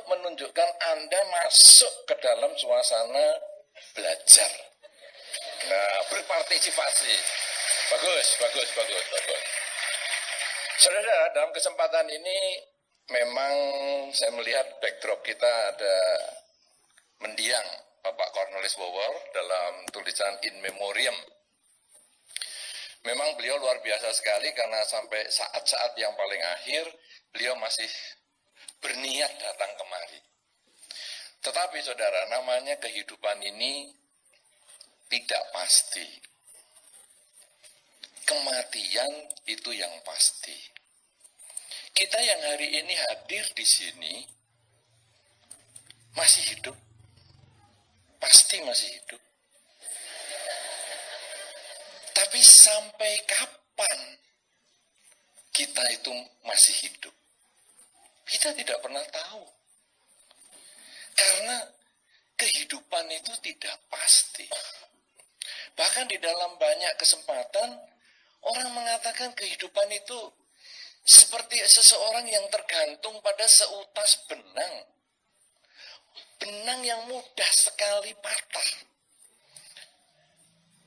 untuk menunjukkan Anda masuk ke dalam suasana belajar. Nah, berpartisipasi. Bagus. Saudara, dalam kesempatan ini memang saya melihat backdrop kita ada mendiang Bapak Cornelis Bowor dalam tulisan In Memoriam. Memang beliau luar biasa sekali karena sampai saat-saat yang paling akhir beliau masih berniat datang kemari. Tetapi saudara, namanya kehidupan ini tidak pasti. Kematian itu yang pasti. Kita yang hari ini hadir di sini masih hidup. Pasti masih hidup. Tapi sampai kapan kita itu masih hidup? Kita tidak pernah tahu. Karena kehidupan itu tidak pasti. Bahkan di dalam banyak kesempatan, orang mengatakan kehidupan itu seperti seseorang yang tergantung pada seutas benang. Benang yang mudah sekali patah.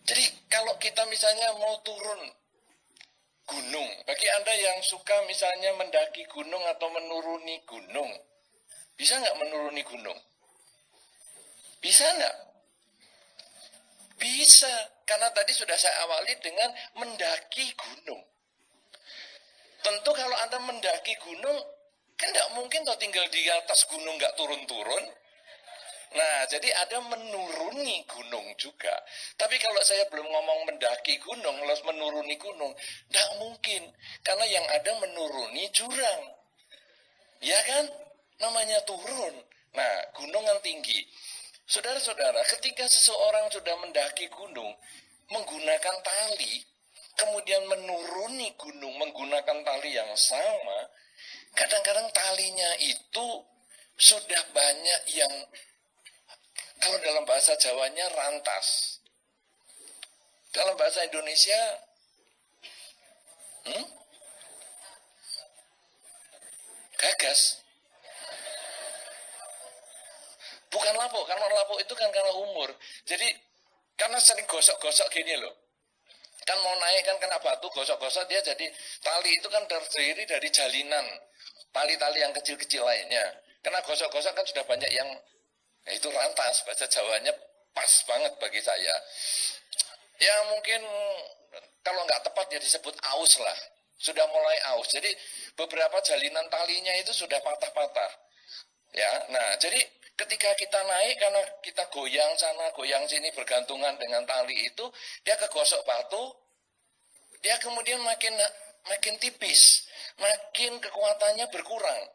Jadi kalau kita misalnya mau turun gunung, bagi Anda yang suka misalnya mendaki gunung atau menuruni gunung, bisa nggak menuruni gunung? Bisa nggak? Bisa, karena tadi sudah saya awali dengan mendaki gunung. Tentu kalau Anda mendaki gunung, kan nggak mungkin toh tinggal di atas gunung nggak turun-turun. Nah, jadi ada menuruni gunung juga. Tapi kalau saya belum ngomong mendaki gunung, lalu menuruni gunung, nggak mungkin. Karena yang ada menuruni jurang. Ya kan? Namanya turun. Nah, gunung yang tinggi. Saudara-saudara, ketika seseorang sudah mendaki gunung, menggunakan tali, kemudian menuruni gunung menggunakan tali yang sama, kadang-kadang talinya itu sudah banyak yang, kalau dalam bahasa Jawanya rantas. Dalam bahasa Indonesia, gagas. Bukan lapuk, karena lapuk itu kan karena umur. Jadi, karena sering gosok-gosok gini loh. Kan mau naik kan kena batu, gosok-gosok dia jadi, tali itu kan terdiri dari jalinan. Tali-tali yang kecil-kecil lainnya. Karena gosok-gosok kan sudah banyak yang, itu rantas, bahasa Jawanya pas banget bagi saya. Ya mungkin, kalau nggak tepat ya disebut aus lah. Sudah mulai aus. Jadi, beberapa jalinan talinya itu sudah patah-patah. Ya, nah jadi ketika kita naik karena kita goyang sana goyang sini bergantungan dengan tali itu, dia kegosok batu, dia kemudian makin tipis, makin kekuatannya berkurang.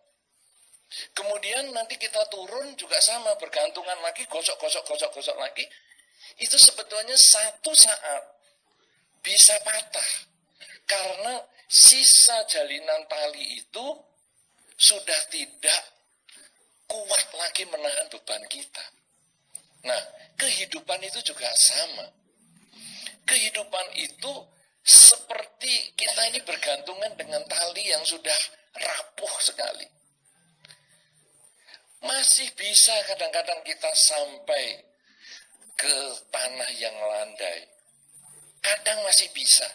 Kemudian nanti kita turun juga sama, bergantungan lagi, gosok lagi. Itu sebetulnya satu saat bisa patah karena sisa jalinan tali itu sudah tidak kuat lagi menahan beban kita. Nah, kehidupan itu juga sama. Kehidupan itu seperti kita ini bergantungan dengan tali yang sudah rapuh sekali. Masih bisa kadang-kadang kita sampai ke tanah yang landai. Kadang masih bisa.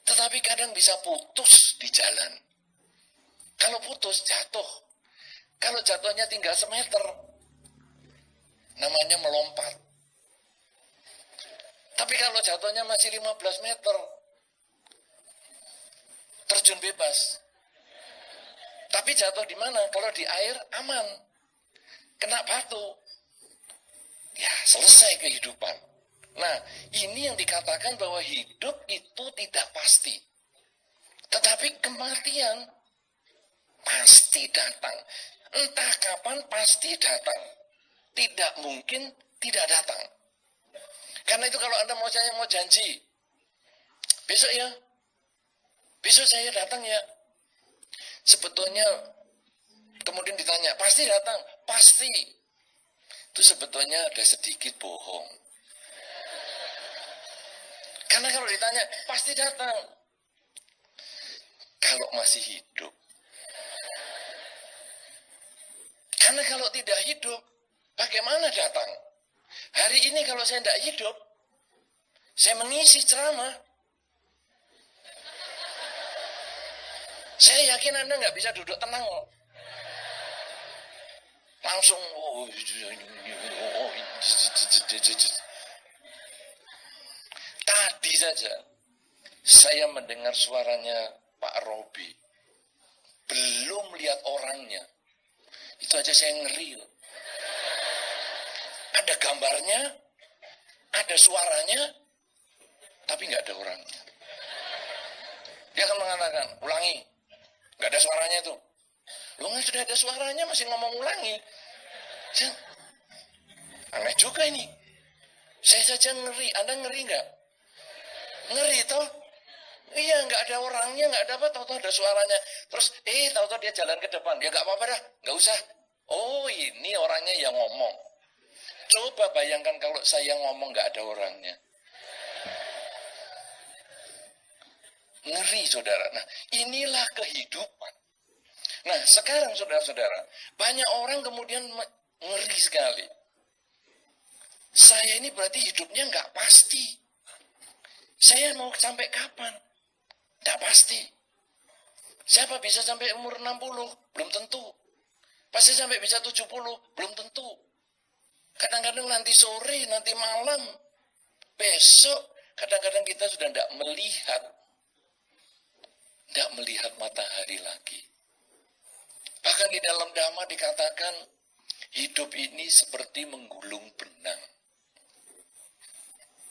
Tetapi kadang bisa putus di jalan. Kalau putus, jatuh. Kalau jatuhnya tinggal semeter, namanya melompat. Tapi kalau jatuhnya masih 15 meter, terjun bebas. Tapi jatuh di mana? Kalau di air aman. Kena batu. Ya, selesai kehidupan. Nah, ini yang dikatakan bahwa hidup itu tidak pasti. Tetapi kematian pasti datang. Entah kapan pasti datang. Tidak mungkin tidak datang. Karena itu kalau Anda saya mau janji, besok ya, besok saya datang ya. Sebetulnya kemudian ditanya, pasti datang? Pasti. Itu sebetulnya ada sedikit bohong. Karena kalau ditanya, pasti datang. Kalau masih hidup. Karena kalau tidak hidup, bagaimana datang? Hari ini kalau saya tidak hidup, saya mengisi ceramah. Saya yakin Anda nggak bisa duduk tenang. Langsung, tadi saja saya mendengar suaranya Pak Robi. Belum lihat orangnya. Itu aja saya ngeri. Ada gambarnya, ada suaranya, tapi nggak ada orangnya. Dia akan mengatakan, ulangi. Nggak ada suaranya tuh. Lu nggak sudah ada suaranya masih ngomong ulangi. Aneh juga ini. Saya saja ngeri. Anda ngeri nggak? Ngeri toh? Iya, nggak ada orangnya, nggak ada apa, tahu-tahu ada suaranya. Terus, tahu-tahu dia jalan ke depan. Ya nggak apa-apa dah, nggak usah. Oh, ini orangnya yang ngomong. Coba bayangkan kalau saya ngomong nggak ada orangnya. Ngeri, saudara. Nah, inilah kehidupan. Nah, sekarang saudara-saudara, banyak orang kemudian ngeri sekali. Saya ini berarti hidupnya nggak pasti. Saya mau sampai kapan? Nggak pasti. Siapa bisa sampai umur 60? Belum tentu. Pasti sampai bisa 70? Belum tentu. Kadang-kadang nanti sore, nanti malam, besok, kadang-kadang kita sudah tidak melihat matahari lagi. Bahkan di dalam Dhamma dikatakan, hidup ini seperti menggulung benang.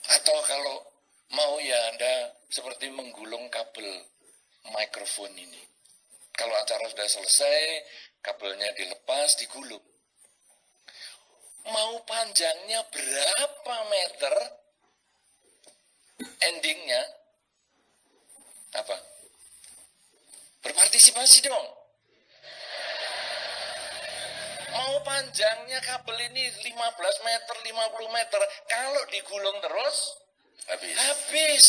Atau kalau mau ya Anda seperti menggulung kabel mikrofon ini. Kalau acara sudah selesai, kabelnya dilepas, digulung. Mau panjangnya berapa meter, endingnya apa? Berpartisipasi dong. Mau panjangnya kabel ini 15 meter, 50 meter, kalau digulung terus, habis.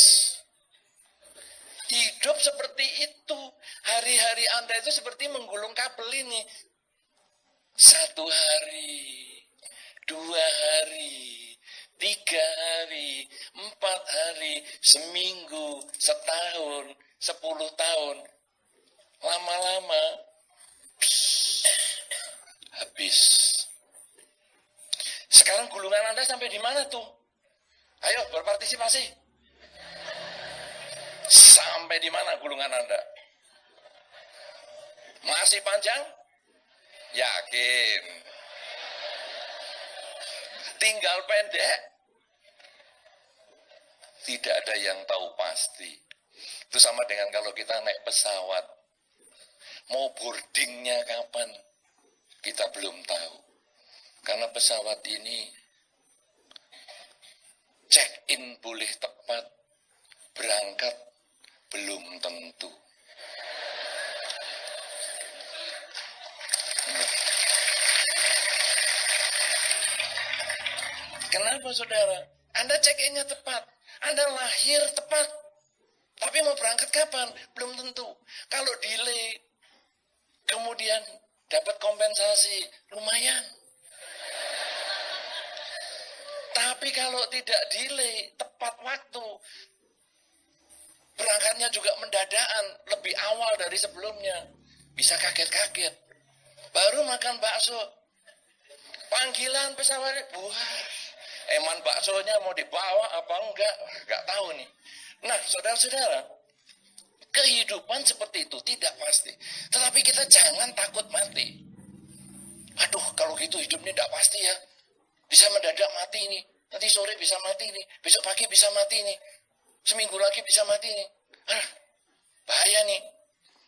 Hidup seperti itu. Hari-hari Anda itu seperti menggulung kabel ini. 1 hari, 2 hari, 3 hari, 4 hari, seminggu, setahun, 10 tahun. Lama-lama, habis. Sekarang gulungan Anda sampai di mana tuh? Ayo berpartisipasi. Sampai di mana gulungan Anda? Masih panjang? Yakin. Tinggal pendek? Tidak ada yang tahu pasti. Itu sama dengan kalau kita naik pesawat. Mau boardingnya kapan? Kita belum tahu. Karena pesawat ini check-in boleh tepat, berangkat belum tentu. Kenapa saudara? Anda check-innya tepat, Anda lahir tepat, tapi mau berangkat kapan? Belum tentu. Kalau delay, kemudian dapat kompensasi, lumayan. Tapi kalau tidak delay, tepat waktu, berangkatnya juga mendadakan, lebih awal dari sebelumnya. Bisa kaget-kaget. Baru makan bakso. Panggilan pesawat, wah, eman baksonya mau dibawa apa enggak? Enggak tahu nih. Nah, saudara-saudara, kehidupan seperti itu tidak pasti. Tetapi kita jangan takut mati. Aduh, kalau gitu hidupnya tidak pasti ya. Bisa mendadak mati ini. Nanti sore bisa mati ini. Besok pagi bisa mati ini. Seminggu lagi bisa mati ini. Bahaya nih.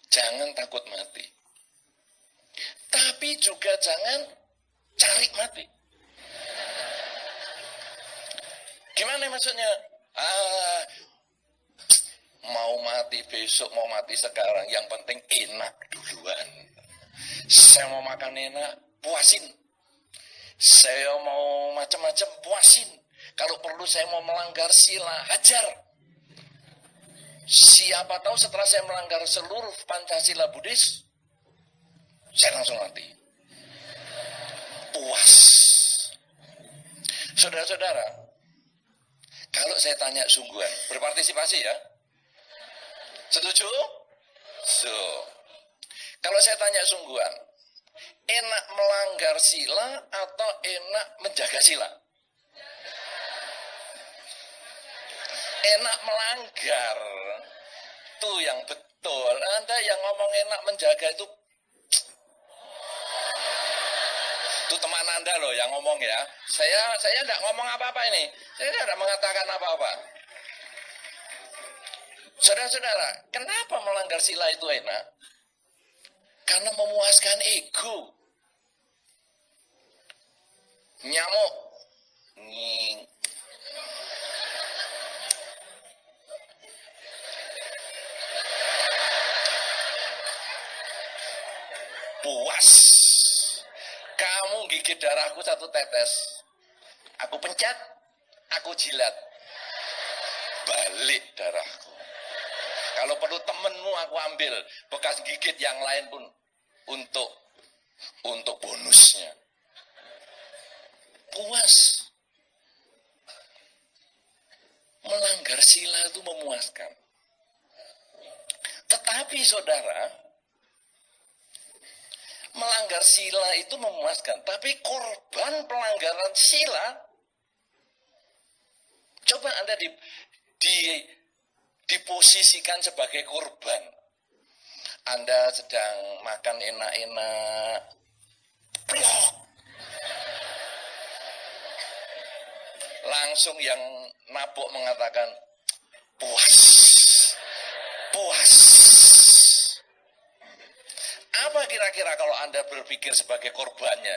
Jangan takut mati. Tapi juga jangan cari mati. Gimana maksudnya? Mau mati besok, mau mati sekarang. Yang penting enak duluan. Saya mau makan enak, puasin. Saya mau macam-macam, puasin. Kalau perlu saya mau melanggar sila, hajar. Siapa tahu setelah saya melanggar seluruh Pancasila Buddhis, saya langsung mati. puas. Saudara-saudara, kalau saya tanya sungguhan, berpartisipasi ya? Setuju? So, kalau saya tanya sungguhan, enak melanggar sila atau enak menjaga sila? Enak melanggar, tuh yang betul. Anda yang ngomong enak menjaga itu teman Anda loh yang ngomong ya. Saya tidak ngomong apa-apa ini. Saya tidak mengatakan apa-apa. Saudara-saudara, kenapa melanggar sila itu enak? Karena memuaskan ego. Nyamuk. Puas. Kamu gigit darahku 1 tetes. Aku pencet, aku jilat. Balik darahku. Kalau perlu temenmu aku ambil. Bekas gigit yang lain pun untuk bonusnya. Puas. Melanggar sila itu memuaskan. Tetapi saudara, melanggar sila itu memuaskan, tapi korban pelanggaran sila, coba Anda diposisikan sebagai korban. Anda sedang makan enak-enak, plok. Langsung yang nabok mengatakan, puas, puas. Apa kira-kira kalau Anda berpikir sebagai korbannya?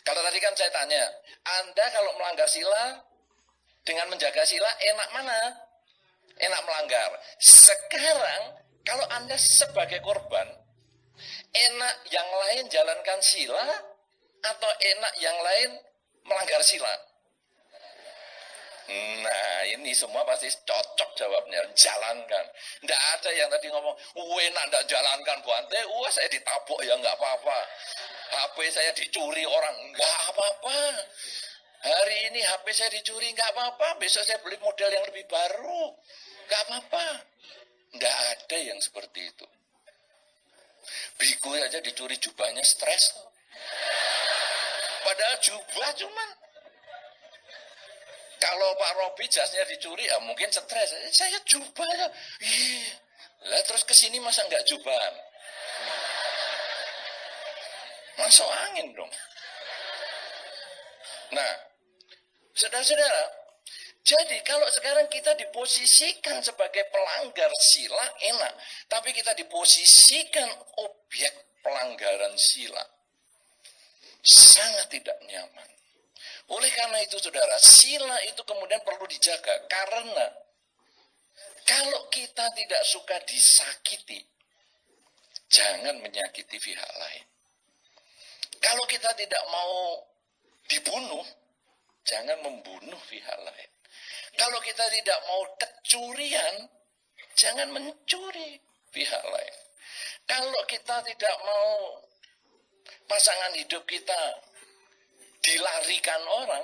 Kalau tadi kan saya tanya, Anda kalau melanggar sila dengan menjaga sila, enak mana? Enak melanggar. Sekarang, kalau Anda sebagai korban, enak yang lain jalankan sila, atau enak yang lain melanggar sila? Nah, ini semua pasti cocok jawabnya. Jalankan. Tidak ada yang tadi ngomong, enak tidak jalankan Bu Ante. Saya ditabok ya nggak apa-apa. HP saya dicuri orang, nggak apa-apa. Hari ini HP saya dicuri, nggak apa-apa. Besok saya beli model yang lebih baru, nggak apa-apa. Tidak ada yang seperti itu. Biku aja dicuri jubahnya stres. Padahal jubah cuman. Kalau Pak Robi jasnya dicuri, ya mungkin stres. Saya jubah ya. Lah terus kesini masa nggak jubahan? Masuk angin dong. Nah, saudara-saudara, jadi kalau sekarang kita diposisikan sebagai pelanggar sila, enak. Tapi kita diposisikan objek pelanggaran sila, sangat tidak nyaman. Oleh karena itu saudara, sila itu kemudian perlu dijaga. Karena kalau kita tidak suka disakiti, jangan menyakiti pihak lain. Kalau kita tidak mau dibunuh, jangan membunuh pihak lain. Kalau kita tidak mau kecurian, jangan mencuri pihak lain. Kalau kita tidak mau pasangan hidup kita dilarikan orang,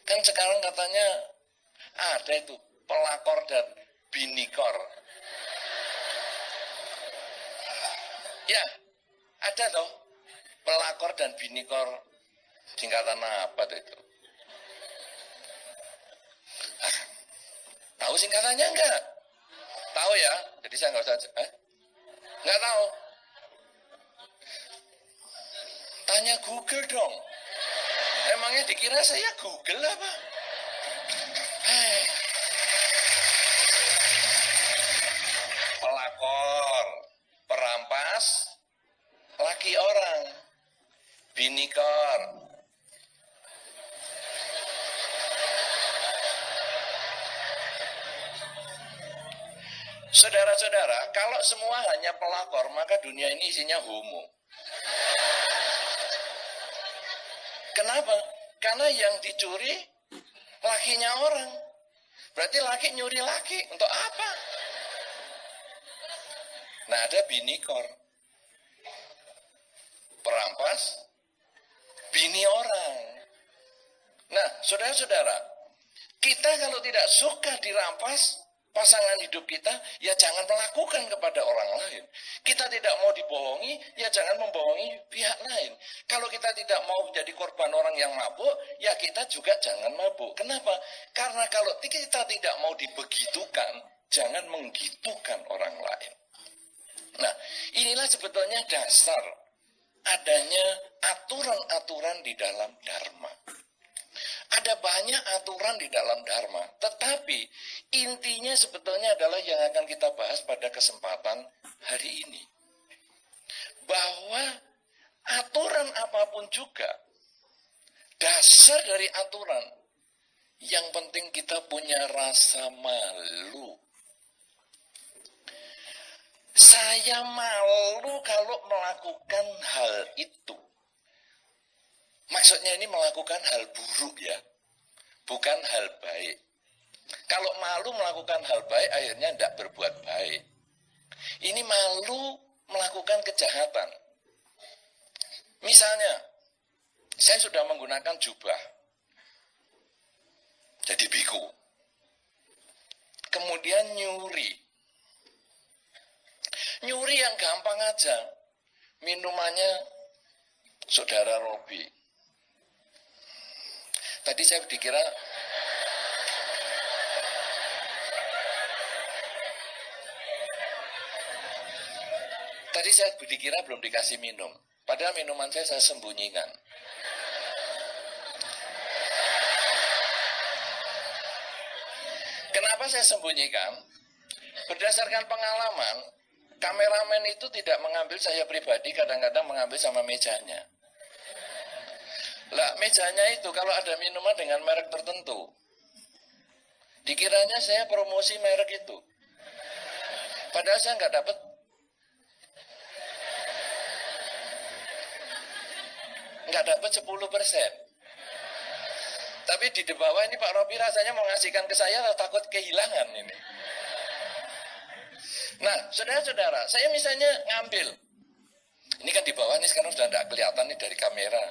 kan sekarang katanya ada itu pelakor dan binikor. Ya, ada toh pelakor dan binikor, singkatan apa tuh itu? Tahu singkatannya enggak? Tahu ya? Jadi saya nggak usah. Nggak tahu. Tanya Google dong. Emangnya dikira saya Google apa? Pelakor, perampas, laki orang, binikor. Saudara-saudara, kalau semua hanya pelakor, maka dunia ini isinya homo. Kenapa? Karena yang dicuri lakinya orang. Berarti laki nyuri laki. Untuk apa? Nah, ada binikor. Perampas, bini orang. Nah, saudara-saudara, kita kalau tidak suka dirampas pasangan hidup kita, ya jangan melakukan kepada orang lain. Kita tidak mau dibohongi, ya jangan membohongi pihak lain. Kalau kita tidak mau menjadi korban orang yang mabuk, ya kita juga jangan mabuk. Kenapa? Karena kalau kita tidak mau dibegitukan, jangan menggitukan orang lain. Nah, inilah sebetulnya dasar adanya aturan-aturan di dalam Dharma. Ada banyak aturan di dalam Dharma, tetapi intinya sebetulnya adalah yang akan kita bahas pada kesempatan hari ini. Bahwa aturan apapun juga, dasar dari aturan, yang penting kita punya rasa malu. Saya malu kalau melakukan hal itu. Maksudnya ini melakukan hal buruk ya, bukan hal baik. Kalau malu melakukan hal baik, akhirnya tidak berbuat baik. Ini malu melakukan kejahatan. Misalnya, saya sudah menggunakan jubah, jadi biku. Kemudian nyuri. Nyuri yang gampang aja. Minumannya saudara Robi. Tadi saya dikira belum dikasih minum. Padahal minuman saya sembunyikan. Kenapa saya sembunyikan? Berdasarkan pengalaman, kameramen itu tidak mengambil saya pribadi, kadang-kadang mengambil sama mejanya. Lah, mejanya itu kalau ada minuman dengan merek tertentu, dikiranya saya promosi merek itu. Padahal saya nggak dapat. Nggak dapat 10%. Tapi di bawah ini Pak Robi rasanya mau ngasihkan ke saya, takut kehilangan ini. Nah, saudara-saudara, saya misalnya ngambil. Ini kan di bawah ini sekarang sudah tidak kelihatan nih dari kamera.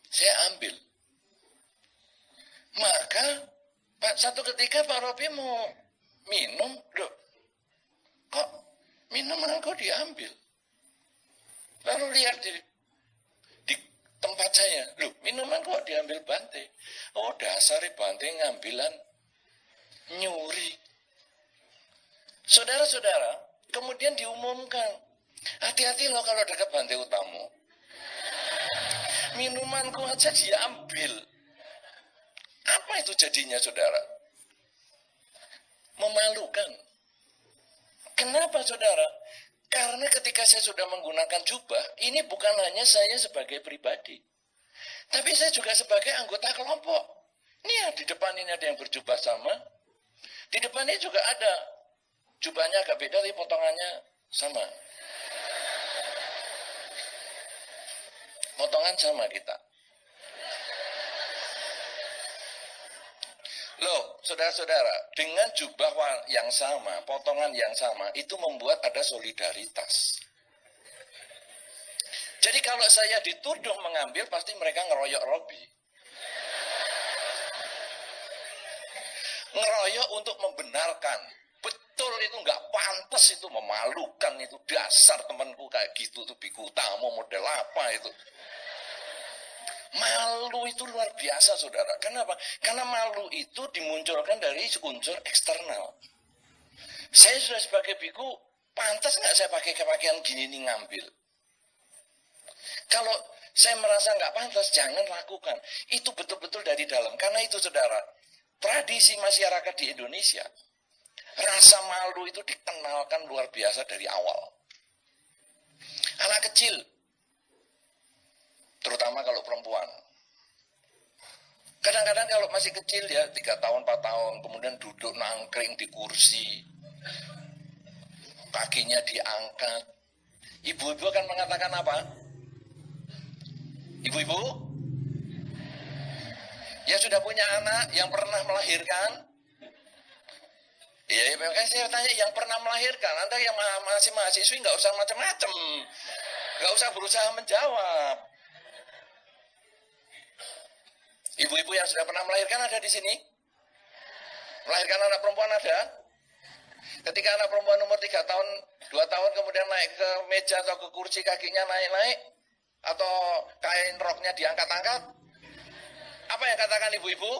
Saya ambil. Maka satu ketika Pak Robi mau minum, loh, kok minuman kok diambil? Lalu lihat di tempat saya, loh, minuman kok diambil Bante? Oh, dasar Bante ngambilan nyuri. Saudara-saudara, kemudian diumumkan, hati-hati loh kalau dekat Bante Utomo. Minumanku aja diambil. Apa itu jadinya, saudara? Memalukan. Kenapa, saudara? Karena ketika saya sudah menggunakan jubah, ini bukan hanya saya sebagai pribadi, tapi saya juga sebagai anggota kelompok. Ini ya, di depan ini ada yang berjubah sama. Di depan ini juga ada. Jubahnya agak beda, tapi potongannya sama. Potongan sama kita. Loh, saudara-saudara, dengan jubah yang sama, potongan yang sama, itu membuat ada solidaritas. Jadi kalau saya dituduh mengambil, pasti mereka ngeroyok Robi. Ngeroyok untuk membenarkan. Betul, itu nggak pantas, itu memalukan, itu dasar temanku kayak gitu, tuh Biku Utama model apa itu. Malu itu luar biasa, saudara. Kenapa? Karena malu itu dimunculkan dari unsur eksternal. Saya sudah sebagai biku, pantas nggak saya pakai pakaian gini nih ngambil? Kalau saya merasa nggak pantas, jangan lakukan. Itu betul-betul dari dalam. Karena itu, saudara, tradisi masyarakat di Indonesia, rasa malu itu dikenalkan luar biasa dari awal. Anak kecil, terutama kalau perempuan. Kadang-kadang kalau masih kecil ya, 3 tahun, 4 tahun, kemudian duduk nangkring di kursi, kakinya diangkat. Ibu-ibu akan mengatakan apa? Ibu-ibu? Ya sudah punya anak yang pernah melahirkan? Ya, makanya saya tanya yang pernah melahirkan. Anda yang masih mahasiswi nggak usah macam-macam. Nggak usah berusaha menjawab. Ibu-ibu yang sudah pernah melahirkan ada di sini? Melahirkan anak perempuan ada? Ketika anak perempuan umur 3 tahun, 2 tahun kemudian naik ke meja atau ke kursi, kakinya naik-naik, atau kain roknya diangkat-angkat, apa yang katakan ibu-ibu?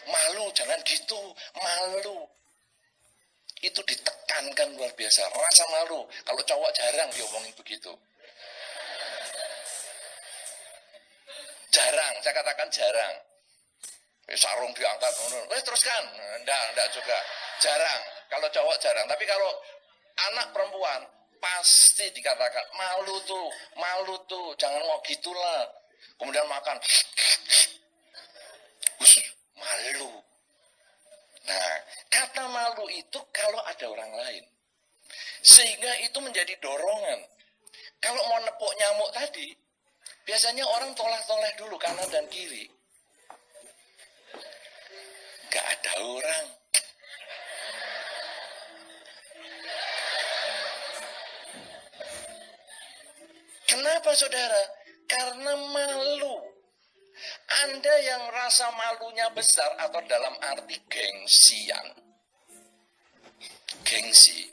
Malu, jangan gitu, malu. Itu ditekankan luar biasa, rasa malu. Kalau cowok jarang diomongin begitu. Jarang, saya katakan jarang. Sarung diangkat, teruskan. Enggak juga. Jarang. Kalau cowok jarang. Tapi kalau anak perempuan, pasti dikatakan, malu tuh. Jangan mau gitulah. Kemudian makan. Malu. Nah, kata malu itu kalau ada orang lain. Sehingga itu menjadi dorongan. Kalau mau nepuk nyamuk tadi, biasanya orang toleh-toleh dulu kanan dan kiri. Gak ada orang. Kenapa saudara? Karena malu. Anda yang rasa malunya besar atau dalam arti gengsian. Gengsi.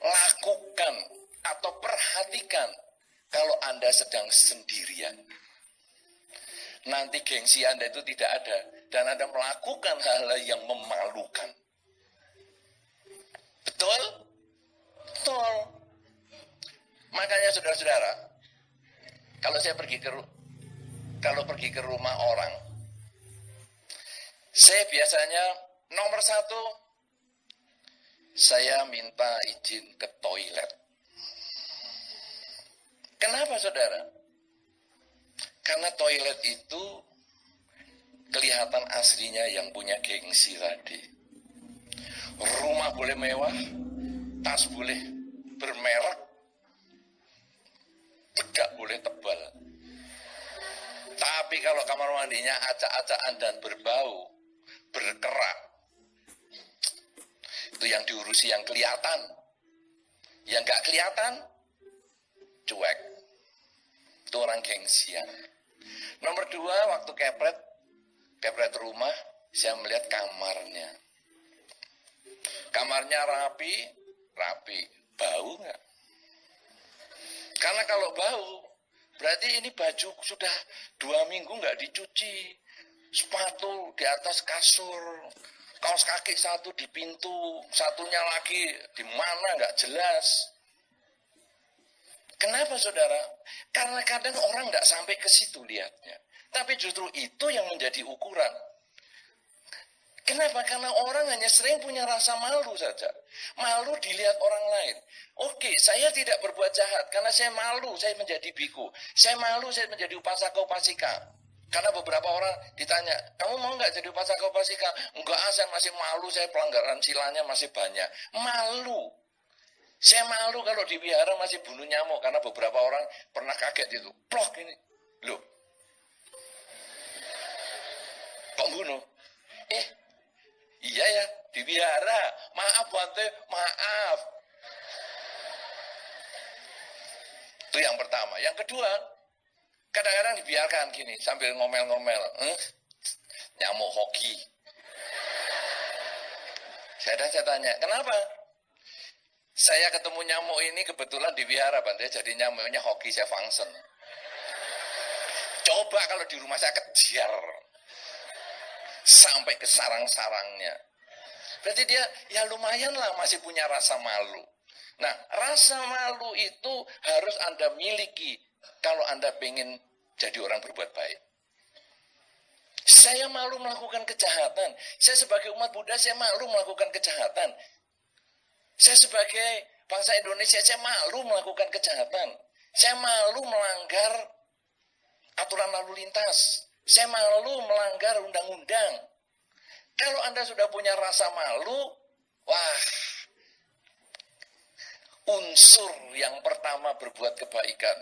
Lakukan atau perhatikan kalau Anda sedang sendirian. Nanti gengsi Anda itu tidak ada. Dan Anda melakukan hal-hal yang memalukan. Betul? Betul. Makanya saudara-saudara, kalau saya pergi ke rumah orang, saya biasanya nomor 1, saya minta izin ke toilet. Kenapa saudara? Karena toilet itu kelihatan aslinya yang punya gengsi tadi. Rumah boleh mewah, tas boleh bermerek, bedak boleh tebal. Tapi kalau kamar mandinya acak-acakan dan berbau, berkerak, itu yang diurusi yang kelihatan. Yang gak kelihatan, cuek. Itu orang gengsian. Nomor 2, waktu kepret rumah, saya melihat kamarnya. Kamarnya rapi, bau nggak? Karena kalau bau, berarti ini baju sudah 2 minggu nggak dicuci. Sepatu di atas kasur, kaos kaki satu di pintu, satunya lagi di mana nggak jelas. Kenapa saudara? Karena kadang orang nggak sampai ke situ lihatnya. Tapi justru itu yang menjadi ukuran. Kenapa? Karena orang hanya sering punya rasa malu saja. Malu dilihat orang lain. Oke, saya tidak berbuat jahat. Karena saya malu, saya menjadi biku. Saya malu, saya menjadi upasaka-upasika. Karena beberapa orang ditanya, kamu mau nggak jadi upasaka-upasika? Enggak, saya masih malu, saya pelanggaran silanya masih banyak. Malu. Saya malu kalau di wihara masih bunuh nyamuk. Karena beberapa orang pernah kaget itu. Plok ini. Loh. Kok bunuh? Iya ya, di wihara. Maaf Bante, maaf. Itu yang pertama. Yang kedua, kadang-kadang dibiarkan gini, sambil ngomel-ngomel. Nyamuk hoki. Saya tanya, kenapa? Saya ketemu nyamuk ini kebetulan di wihara, Bante. Jadi nyamuknya hoki, saya fungsen. Coba kalau di rumah saya kejar. Sampai ke sarang-sarangnya. Berarti dia ya lumayan lah masih punya rasa malu. Nah, rasa malu itu harus Anda miliki kalau Anda pengen jadi orang berbuat baik. Saya malu melakukan kejahatan. Saya sebagai umat Buddha, saya malu melakukan kejahatan. Saya sebagai bangsa Indonesia, saya malu melakukan kejahatan. Saya malu melanggar aturan lalu lintas. Saya malu melanggar undang-undang. Kalau Anda sudah punya rasa malu, wah, unsur yang pertama berbuat kebaikan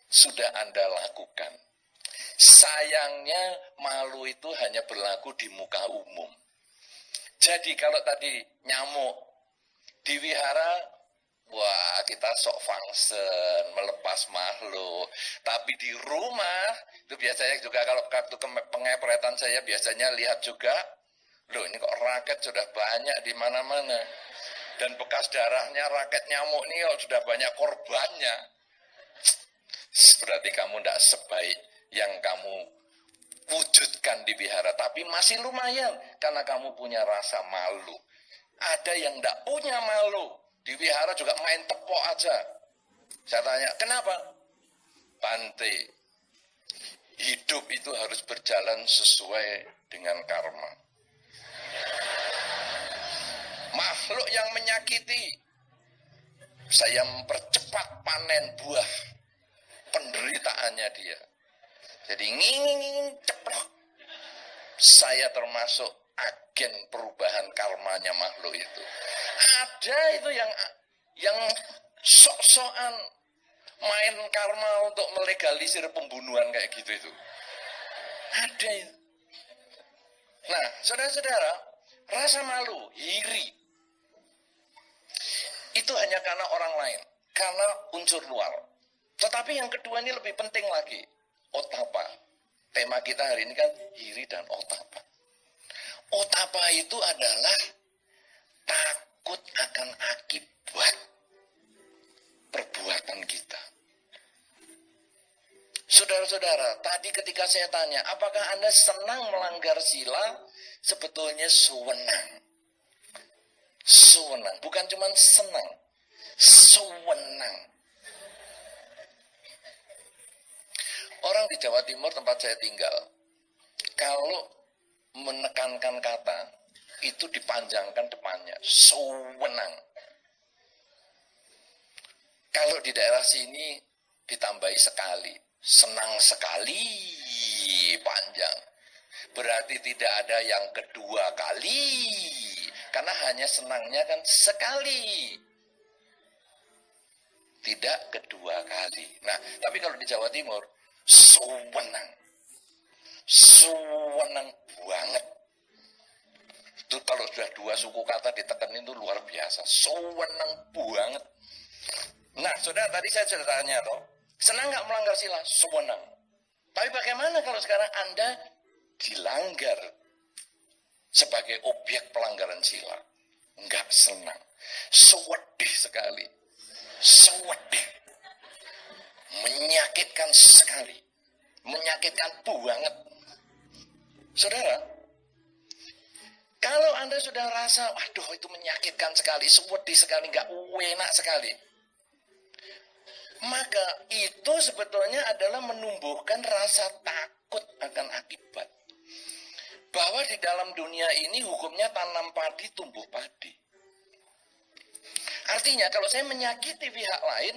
sudah Anda lakukan. Sayangnya malu itu hanya berlaku di muka umum. Jadi kalau tadi nyamuk di wihara Wah, kita sok fungsen, melepas makhluk. Tapi di rumah, itu biasanya juga kalau kartu pengepretan saya biasanya lihat juga, loh ini kok raket sudah banyak di mana-mana. Dan bekas darahnya raket nyamuk ini sudah banyak korbannya. Berarti kamu tidak sebaik yang kamu wujudkan di wihara. Tapi masih lumayan, karena kamu punya rasa malu. Ada yang tidak punya malu. Di wihara juga main tepok aja. Saya tanya, kenapa? Bante, hidup itu harus berjalan sesuai dengan karma. Makhluk yang menyakiti, saya mempercepat panen buah penderitaannya dia. Jadi nging ceplok. Saya termasuk agen perubahan karmanya makhluk itu. Ada itu yang sok-sokan main karma untuk melegalisir pembunuhan kayak gitu itu. Ada itu. Nah, saudara-saudara, rasa malu, iri, itu hanya karena orang lain, karena unsur luar. Tetapi yang kedua ini lebih penting lagi, otapa. Tema kita hari ini kan iri dan otapa. Otapa itu adalah takut akan akibat perbuatan kita. Saudara-saudara, tadi ketika saya tanya, apakah Anda senang melanggar sila? Sebetulnya sewenang. Sewenang, bukan cuma senang. Sewenang. Orang di Jawa Timur tempat saya tinggal, kalau menekankan kata, itu dipanjangkan depannya, sewenang. Kalau di daerah sini ditambahi sekali, senang sekali panjang. Berarti tidak ada yang kedua kali, karena hanya senangnya kan sekali, tidak kedua kali. Nah, tapi kalau di Jawa Timur, sewenang, sewenang banget. Itu kalau sudah dua suku kata ditekan itu luar biasa, sewenang banget. Nah, saudara, tadi saya sudah tanya toh, senang nggak melanggar sila? Sewenang. Tapi bagaimana kalau sekarang Anda dilanggar sebagai objek pelanggaran sila? Enggak senang, sewedih sekali, sewedih, menyakitkan sekali, menyakitkan banget. Saudara, kalau Anda sudah rasa, aduh itu menyakitkan sekali, sewedih sekali, enggak enak sekali, maka itu sebetulnya adalah menumbuhkan rasa takut akan akibat. Bahwa di dalam dunia ini hukumnya tanam padi, tumbuh padi. Artinya kalau saya menyakiti pihak lain,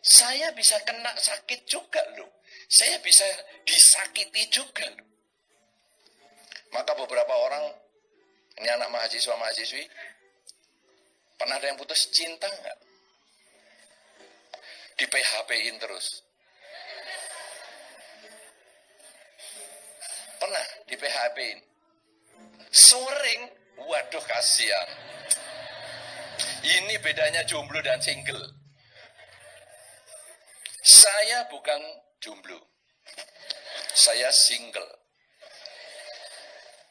saya bisa kena sakit juga loh. Saya bisa disakiti juga loh. Maka beberapa orang, ini anak mahasiswa-mahasiswi, pernah ada yang putus cinta nggak? Di PHP-in terus. Pernah di PHP-in. Sering, waduh kasihan. Ini bedanya jomblo dan single. Saya bukan jomblo. Saya single.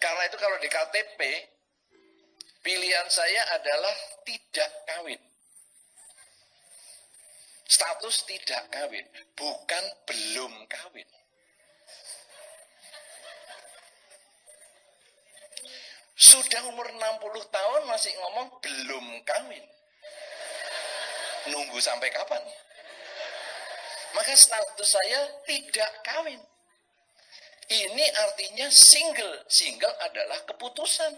Karena itu kalau di KTP, pilihan saya adalah tidak kawin. Status tidak kawin, bukan belum kawin. Sudah umur 60 tahun masih ngomong belum kawin. Nunggu sampai kapan? Maka status saya tidak kawin. Ini artinya single. Single adalah keputusan.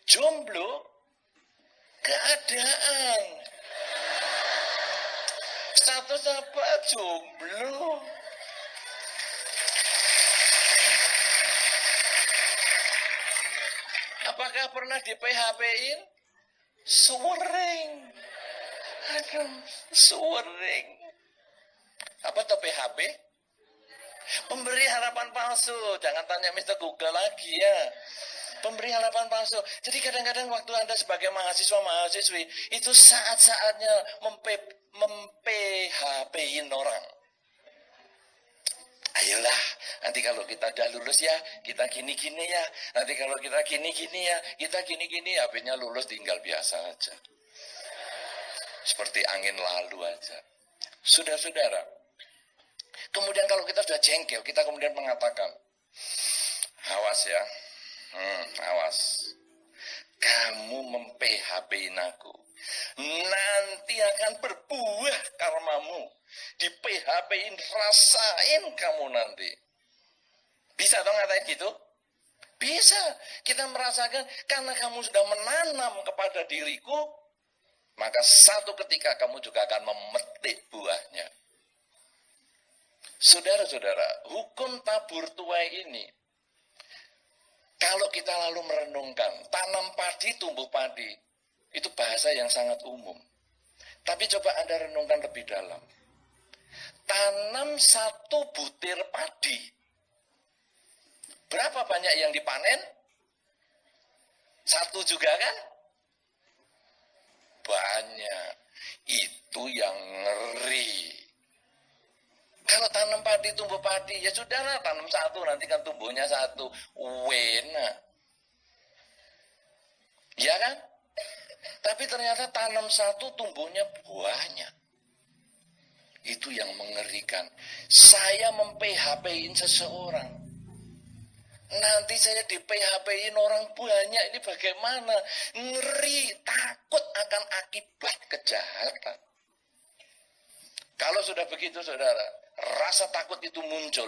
Jomblo, keadaan. Status apa? Jomblo. Apakah pernah di PHP-in? Sering. Aduh, sering. Apa tuh PHP? Pemberi harapan palsu. Jangan tanya Mr. Google lagi ya. Pemberi harapan palsu. Jadi kadang-kadang waktu Anda sebagai mahasiswa-mahasiswi, itu saat-saatnya mem-PHP-in orang. Ayolah, nanti kalau kita udah lulus ya, kita gini-gini ya. Nanti kalau kita gini-gini ya, kita gini-gini ya. HP-nya lulus tinggal biasa aja. Seperti angin lalu aja. Saudara-saudara, kemudian kalau kita sudah jengkel, kita kemudian mengatakan, awas ya, awas. Kamu mem-PHP-in aku. Nanti akan berbuah karmamu. Di PHP-in, rasain kamu nanti. Bisa dong ngatain gitu? Bisa. Kita merasakan karena kamu sudah menanam kepada diriku, maka satu ketika kamu juga akan memetik buahnya. Saudara-saudara, hukum tabur tuai ini, kalau kita lalu merenungkan, tanam padi, tumbuh padi, itu bahasa yang sangat umum. Tapi coba Anda renungkan lebih dalam. Tanam satu butir padi, berapa banyak yang dipanen? Satu juga kan? Banyak. Itu yang ngeri. Kalau tanam padi, tumbuh padi, ya sudah lah, tanam satu, nanti kan tumbuhnya satu. Wena. Ya kan? Tapi ternyata tanam satu, tumbuhnya banyak. Itu yang mengerikan. Saya mem-PHP-in seseorang. Nanti saya di PHP-in orang banyak. Ini bagaimana? Ngeri, takut akan akibat kejahatan. Kalau sudah begitu, saudara, rasa takut itu muncul.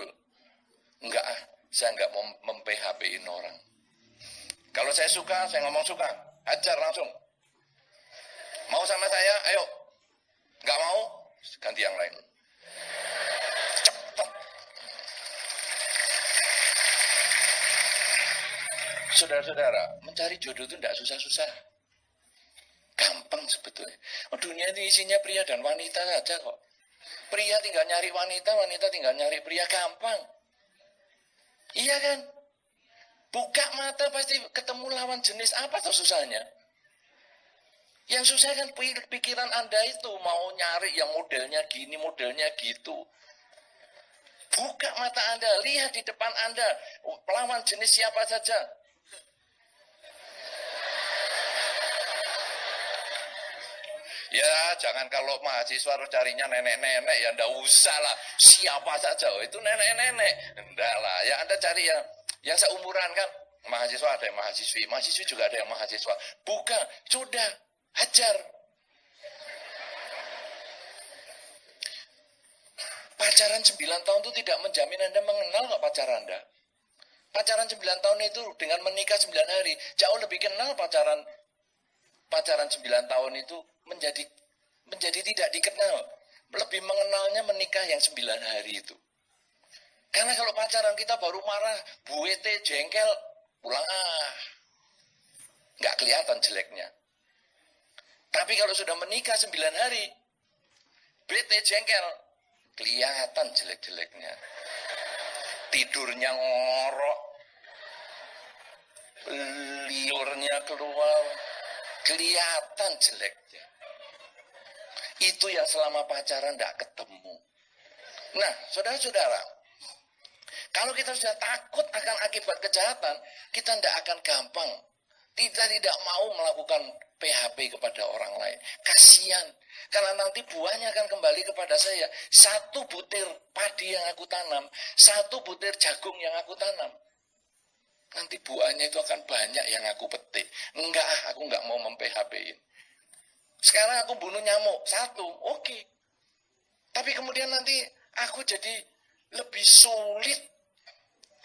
Enggak, saya enggak mau mem-PHP-in orang. Kalau saya suka, saya ngomong suka. Hajar langsung. Mau sama saya? Ayo. Enggak mau? Ganti yang lain. Cepat. Saudara-saudara, mencari jodoh itu tidak susah-susah. Gampang sebetulnya. Oh, dunia ini isinya pria dan wanita saja kok. Pria tinggal nyari wanita, wanita tinggal nyari pria, gampang. Iya kan? Buka mata pasti ketemu lawan jenis apa tuh susahnya? Yang susah kan pikiran Anda itu, mau nyari yang modelnya gini, modelnya gitu. Buka mata Anda, lihat di depan Anda, lawan jenis siapa saja. Ya, jangan kalau mahasiswa harus carinya nenek-nenek, ya ndak usah lah. Siapa saja, itu nenek-nenek. Ndak lah, ya Anda cari yang seumuran kan. Mahasiswa ada yang mahasiswi, mahasiswi juga ada yang mahasiswa. Buka, sudah, hajar. Pacaran 9 tahun itu tidak menjamin Anda mengenal kok pacar Anda. Pacaran 9 tahun itu dengan menikah 9 hari, jauh lebih kenal pacaran 9 tahun itu menjadi tidak dikenal. Lebih mengenalnya menikah yang 9 hari itu. Karena kalau pacaran kita baru marah, buete, jengkel, pulang nggak kelihatan jeleknya. Tapi kalau sudah menikah 9 hari, bete, jengkel, kelihatan jelek-jeleknya. Tidurnya ngorok, liurnya keluar, kelihatan jeleknya. Itu yang selama pacaran tidak ketemu. Nah, saudara-saudara, kalau kita sudah takut akan akibat kejahatan, kita tidak akan gampang. Kita tidak mau melakukan PHP kepada orang lain. Kasihan. Karena nanti buahnya akan kembali kepada saya. Satu butir padi yang aku tanam, satu butir jagung yang aku tanam. Nanti buahnya itu akan banyak yang aku petik. Enggak, aku enggak mau mem-PHP-in. Sekarang aku bunuh nyamuk, satu, oke. Tapi kemudian nanti aku jadi lebih sulit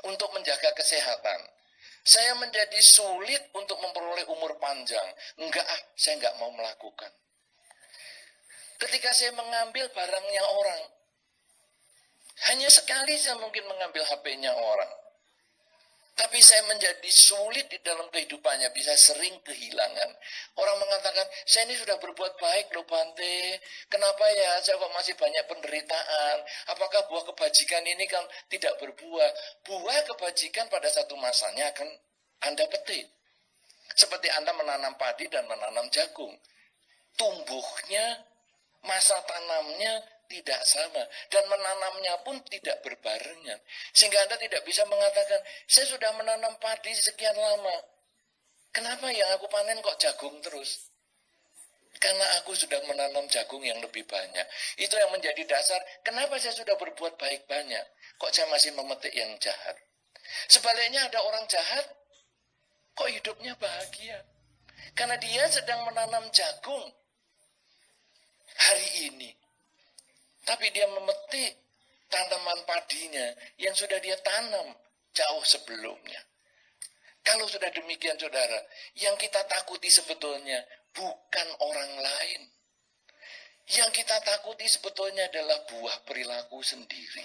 untuk menjaga kesehatan. Saya menjadi sulit untuk memperoleh umur panjang. Enggak, saya enggak mau melakukan. Ketika saya mengambil barangnya orang, hanya sekali saya mungkin mengambil HP-nya orang. Tapi saya menjadi sulit di dalam kehidupannya, bisa sering kehilangan. Orang mengatakan, saya ini sudah berbuat baik loh Bante. Kenapa ya saya kok masih banyak penderitaan? Apakah buah kebajikan ini kan tidak berbuah? Buah kebajikan pada satu masanya akan Anda petik. Seperti Anda menanam padi dan menanam jagung. Tumbuhnya, masa tanamnya tidak sama. Dan menanamnya pun tidak berbarengan. Sehingga Anda tidak bisa mengatakan, saya sudah menanam padi sekian lama. Kenapa yang aku panen kok jagung terus? Karena aku sudah menanam jagung yang lebih banyak. Itu yang menjadi dasar, kenapa saya sudah berbuat baik banyak, kok saya masih memetik yang jahat. Sebaliknya ada orang jahat, kok hidupnya bahagia. Karena dia sedang menanam jagung hari ini. Tapi dia memetik tanaman padinya yang sudah dia tanam jauh sebelumnya. Kalau sudah demikian saudara, yang kita takuti sebetulnya bukan orang lain. Yang kita takuti sebetulnya adalah buah perilaku sendiri.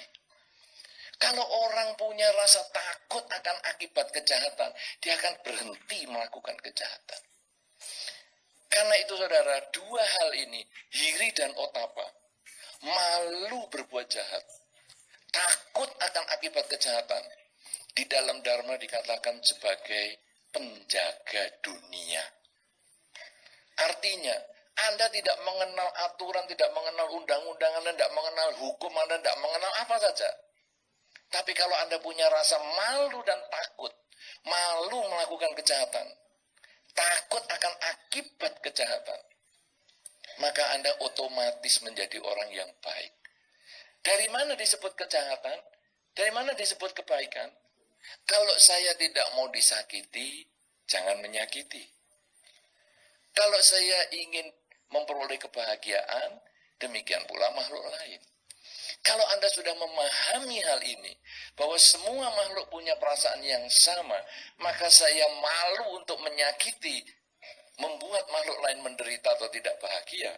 Kalau orang punya rasa takut akan akibat kejahatan, dia akan berhenti melakukan kejahatan. Karena itu saudara, dua hal ini, hiri dan otapa, malu berbuat jahat, takut akan akibat kejahatan, di dalam Dharma dikatakan sebagai penjaga dunia. Artinya, Anda tidak mengenal aturan, tidak mengenal undang-undang, Anda tidak mengenal hukum, Anda tidak mengenal apa saja. Tapi kalau Anda punya rasa malu dan takut, malu melakukan kejahatan, takut akan akibat kejahatan, maka Anda otomatis menjadi orang yang baik. Dari mana disebut kejahatan? Dari mana disebut kebaikan? Kalau saya tidak mau disakiti, jangan menyakiti. Kalau saya ingin memperoleh kebahagiaan, demikian pula makhluk lain. Kalau Anda sudah memahami hal ini, bahwa semua makhluk punya perasaan yang sama, maka saya malu untuk menyakiti, membuat makhluk lain menderita atau tidak bahagia.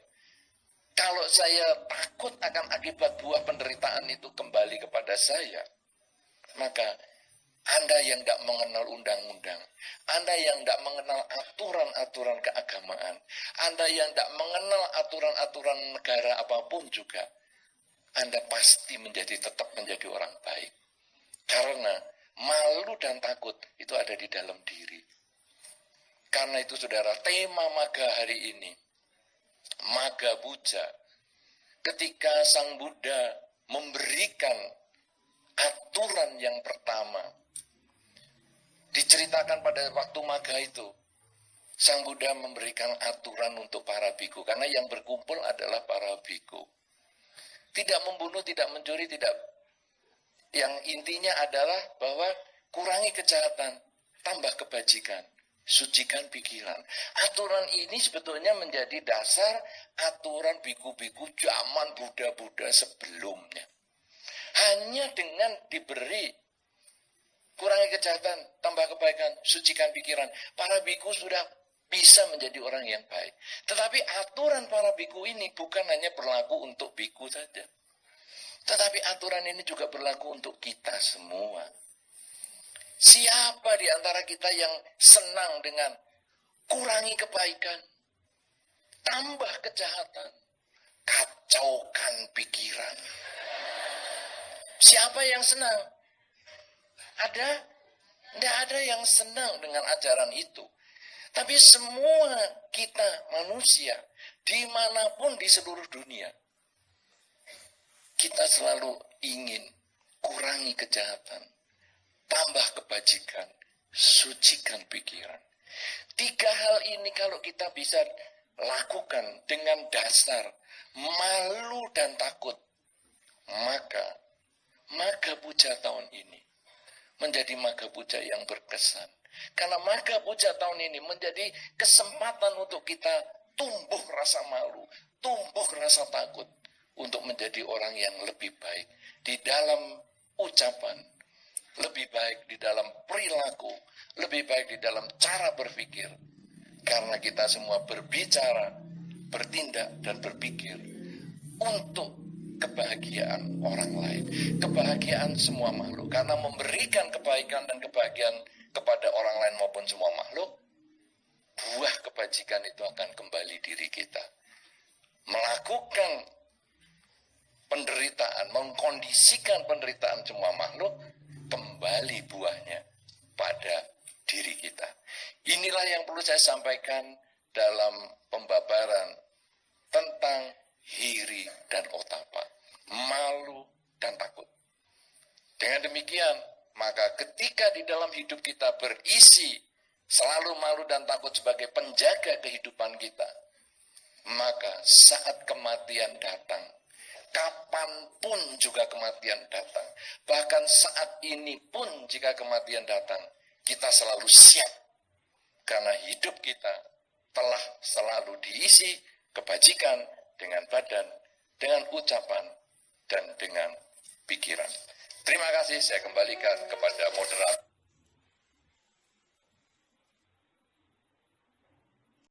Kalau saya takut akan akibat buah penderitaan itu kembali kepada saya, maka Anda yang tidak mengenal undang-undang, Anda yang tidak mengenal aturan-aturan keagamaan, Anda yang tidak mengenal aturan-aturan negara apapun juga, Anda pasti tetap menjadi orang baik. Karena malu dan takut itu ada di dalam diri. Karena itu saudara, tema Magha hari ini, Magha Puja, ketika Sang Buddha memberikan aturan yang pertama, diceritakan pada waktu Magha itu, Sang Buddha memberikan aturan untuk para biku, karena yang berkumpul adalah para biku. Tidak membunuh, tidak mencuri, tidak. Yang intinya adalah bahwa kurangi kejahatan, tambah kebajikan, sucikan pikiran. Aturan ini sebetulnya menjadi dasar aturan biku-biku zaman Buddha-Buddha sebelumnya. Hanya dengan diberi kurangi kejahatan, tambah kebaikan, sucikan pikiran, para biku sudah bisa menjadi orang yang baik. Tetapi aturan para biku ini bukan hanya berlaku untuk biku saja. Tetapi aturan ini juga berlaku untuk kita semua. Siapa di antara kita yang senang dengan kurangi kebaikan, tambah kejahatan, kacaukan pikiran? Siapa yang senang? Ada? Tidak ada yang senang dengan ajaran itu. Tapi semua kita manusia, dimanapun di seluruh dunia, kita selalu ingin kurangi kejahatan, tambah kebajikan, sucikan pikiran. Tiga hal ini kalau kita bisa lakukan dengan dasar malu dan takut, maka Magha Puja tahun ini menjadi Magha Puja yang berkesan. Karena Magha Puja tahun ini menjadi kesempatan untuk kita tumbuh rasa malu, tumbuh rasa takut, untuk menjadi orang yang lebih baik di dalam ucapan, lebih baik di dalam perilaku, lebih baik di dalam cara berpikir. Karena kita semua berbicara, bertindak, dan berpikir untuk kebahagiaan orang lain, kebahagiaan semua makhluk. Karena memberikan kebaikan dan kebahagiaan kepada orang lain maupun semua makhluk, buah kebajikan itu akan kembali diri kita. Melakukan penderitaan, mengkondisikan penderitaan semua makhluk, kembali buahnya pada diri kita. saya sampaikan dalam pembabaran tentang hiri dan otapa, malu dan takut. Dengan demikian, maka ketika di dalam hidup kita berisi selalu malu dan takut sebagai penjaga kehidupan kita, maka saat kematian datang, kapanpun juga kematian datang, bahkan saat ini pun jika kematian datang, kita selalu siap, karena hidup kita telah selalu diisi kebajikan dengan badan, dengan ucapan, dan dengan pikiran. Terima kasih, saya kembalikan kepada moderator.